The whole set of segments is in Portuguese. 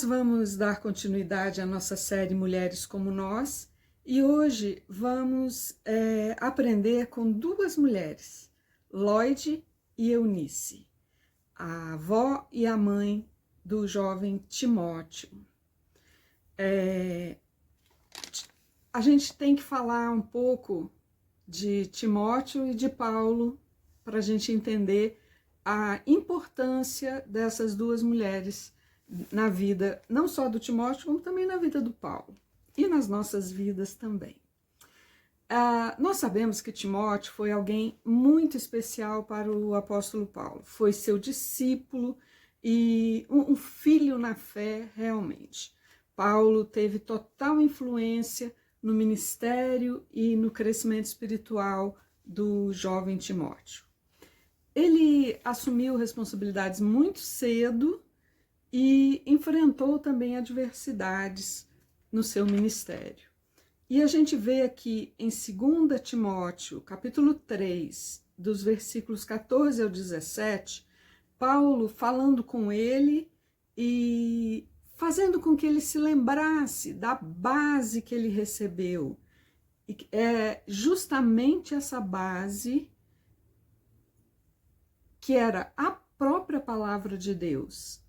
vamos dar continuidade à nossa série Mulheres como Nós e hoje vamos aprender com duas mulheres, Lloyd e Eunice, a avó e a mãe do jovem Timóteo. A gente tem que falar um pouco de Timóteo e de Paulo para a gente entender a importância dessas duas mulheres na vida, não só do Timóteo, como também na vida do Paulo e nas nossas vidas também. Nós sabemos que Timóteo foi alguém muito especial para o apóstolo Paulo, foi seu discípulo e um filho na fé realmente. Paulo teve total influência no ministério e no crescimento espiritual do jovem Timóteo. Ele assumiu responsabilidades muito cedo e enfrentou também adversidades no seu ministério. E a gente vê aqui em 2 Timóteo, capítulo 3, dos versículos 14 ao 17, Paulo falando com ele e fazendo com que ele se lembrasse da base que ele recebeu. E é justamente essa base que era a própria palavra de Deus.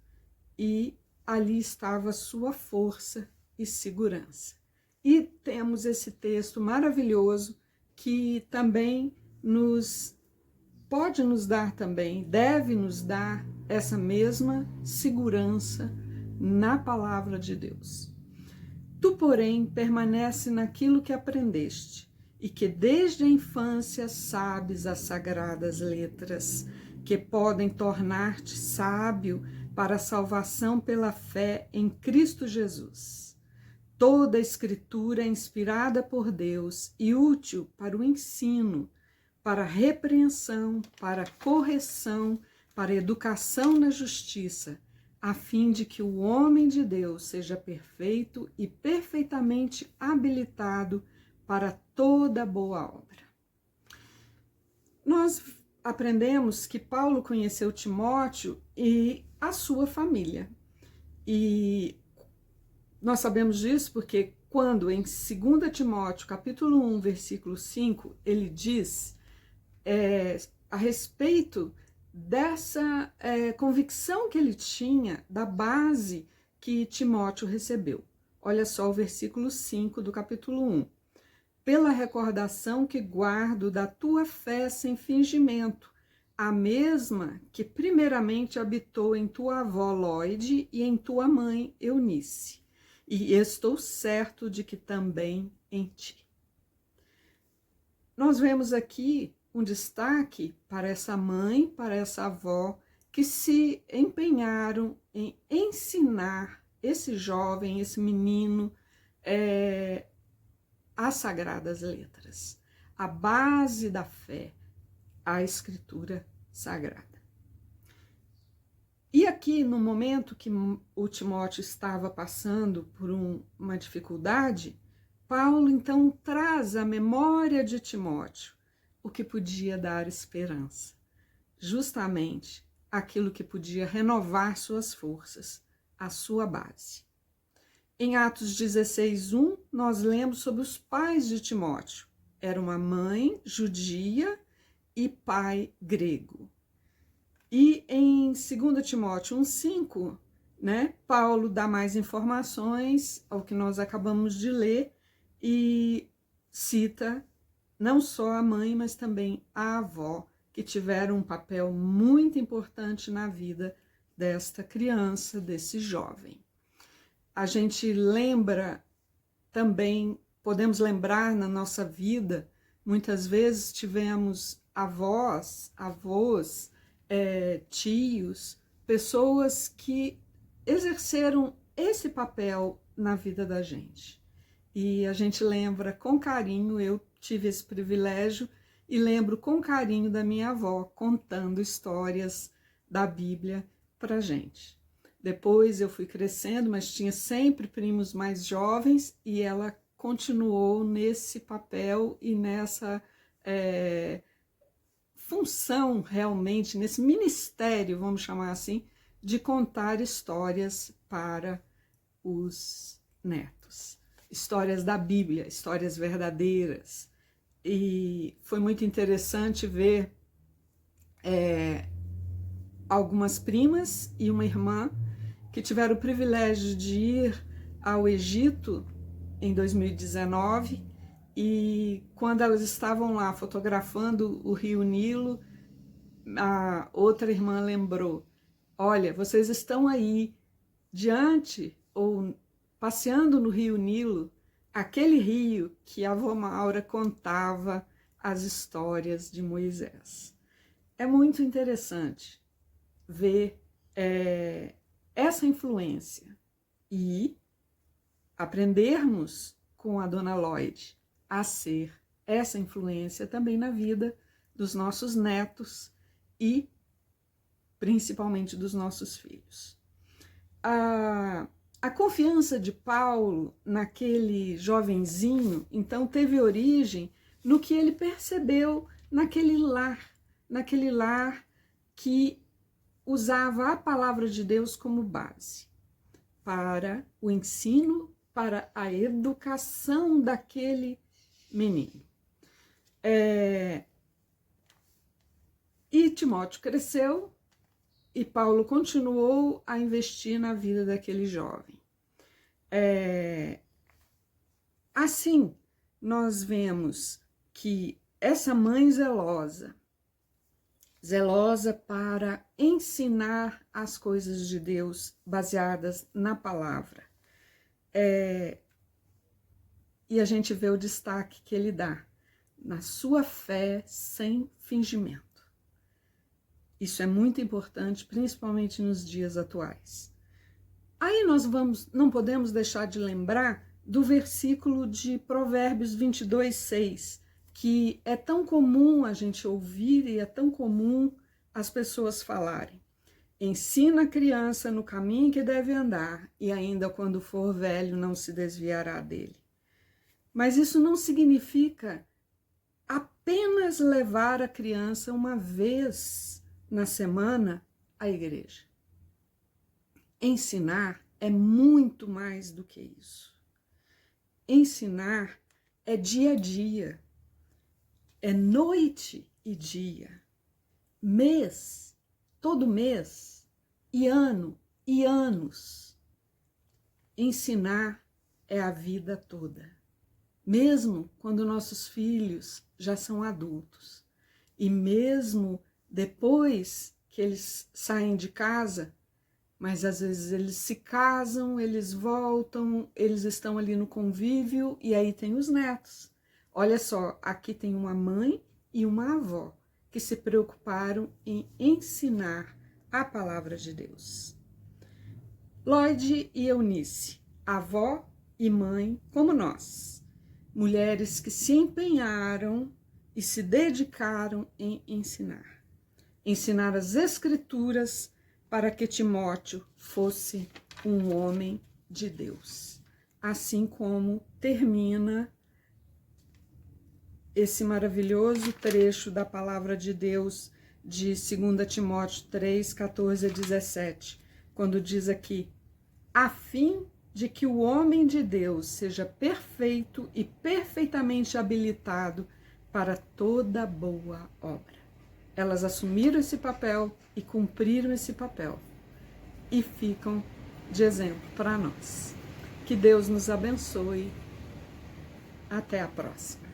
E ali estava sua força e segurança. E temos esse texto maravilhoso que também pode nos dar também, deve nos dar essa mesma segurança na palavra de Deus. Tu, porém, permanece naquilo que aprendeste e que desde a infância sabes as sagradas letras, que podem tornar-te sábio para a salvação pela fé em Cristo Jesus. Toda a Escritura é inspirada por Deus e útil para o ensino, para a repreensão, para a correção, para a educação na justiça, a fim de que o homem de Deus seja perfeito e perfeitamente habilitado para toda boa obra. Nós aprendemos que Paulo conheceu Timóteo e a sua família. E nós sabemos disso porque quando em 2 Timóteo, capítulo 1, versículo 5, ele diz a respeito dessa convicção que ele tinha da base que Timóteo recebeu. Olha só o versículo 5 do capítulo 1. Pela recordação que guardo da tua fé sem fingimento, a mesma que primeiramente habitou em tua avó Lloyd e em tua mãe Eunice, e estou certo de que também em ti. Nós vemos aqui um destaque para essa mãe, para essa avó, que se empenharam em ensinar esse jovem, esse menino, as sagradas letras, a base da fé, a Escritura Sagrada. E aqui, no momento que o Timóteo estava passando por uma dificuldade, Paulo então traz à memória de Timóteo o que podia dar esperança, justamente aquilo que podia renovar suas forças, a sua base. Em Atos 16:1, nós lemos sobre os pais de Timóteo. Era uma mãe judia e pai grego. E em 2 Timóteo 1:5, Paulo dá mais informações ao que nós acabamos de ler e cita não só a mãe, mas também a avó, que tiveram um papel muito importante na vida desta criança, desse jovem. A gente lembra também, podemos lembrar na nossa vida, muitas vezes tivemos avós, avós, tios, pessoas que exerceram esse papel na vida da gente. E a gente lembra com carinho, eu tive esse privilégio e lembro com carinho da minha avó contando histórias da Bíblia pra gente. Depois eu fui crescendo, mas tinha sempre primos mais jovens e ela continuou nesse papel e nessa função realmente, nesse ministério, vamos chamar assim, de contar histórias para os netos. Histórias da Bíblia, histórias verdadeiras. E foi muito interessante ver algumas primas e uma irmã que tiveram o privilégio de ir ao Egito em 2019, e quando elas estavam lá fotografando o Rio Nilo, a outra irmã lembrou: olha, vocês estão aí diante ou passeando no Rio Nilo, aquele rio que a avó Maura contava as histórias de Moisés. É muito interessante ver essa influência e aprendermos com a Dona Lloyd a ser essa influência também na vida dos nossos netos e principalmente dos nossos filhos. A confiança de Paulo naquele jovenzinho, então, teve origem no que ele percebeu naquele lar que usava a palavra de Deus como base para o ensino, para a educação daquele menino. E Timóteo cresceu e Paulo continuou a investir na vida daquele jovem. Assim, nós vemos que essa mãe zelosa para ensinar as coisas de Deus baseadas na palavra. E a gente vê o destaque que ele dá na sua fé sem fingimento. Isso é muito importante, principalmente nos dias atuais. Aí nós não podemos deixar de lembrar do versículo de Provérbios 22:6, que é tão comum a gente ouvir e é tão comum as pessoas falarem. Ensina a criança no caminho que deve andar, e ainda quando for velho não se desviará dele. Mas isso não significa apenas levar a criança uma vez na semana à igreja. Ensinar é muito mais do que isso. Ensinar é dia a dia, é noite e dia, mês, todo mês, e ano e anos. Ensinar é a vida toda, mesmo quando nossos filhos já são adultos, e mesmo depois que eles saem de casa, mas às vezes eles se casam, eles voltam, eles estão ali no convívio, e aí tem os netos. Olha só, aqui tem uma mãe e uma avó que se preocuparam em ensinar a palavra de Deus. Lloyd e Eunice, avó e mãe como nós, mulheres que se empenharam e se dedicaram em ensinar as Escrituras para que Timóteo fosse um homem de Deus. Assim como termina esse maravilhoso trecho da palavra de Deus de 2 Timóteo 3, 14 a 17, quando diz aqui: a fim de que o homem de Deus seja perfeito e perfeitamente habilitado para toda boa obra. Elas assumiram esse papel e cumpriram esse papel e ficam de exemplo para nós. Que Deus nos abençoe. Até a próxima.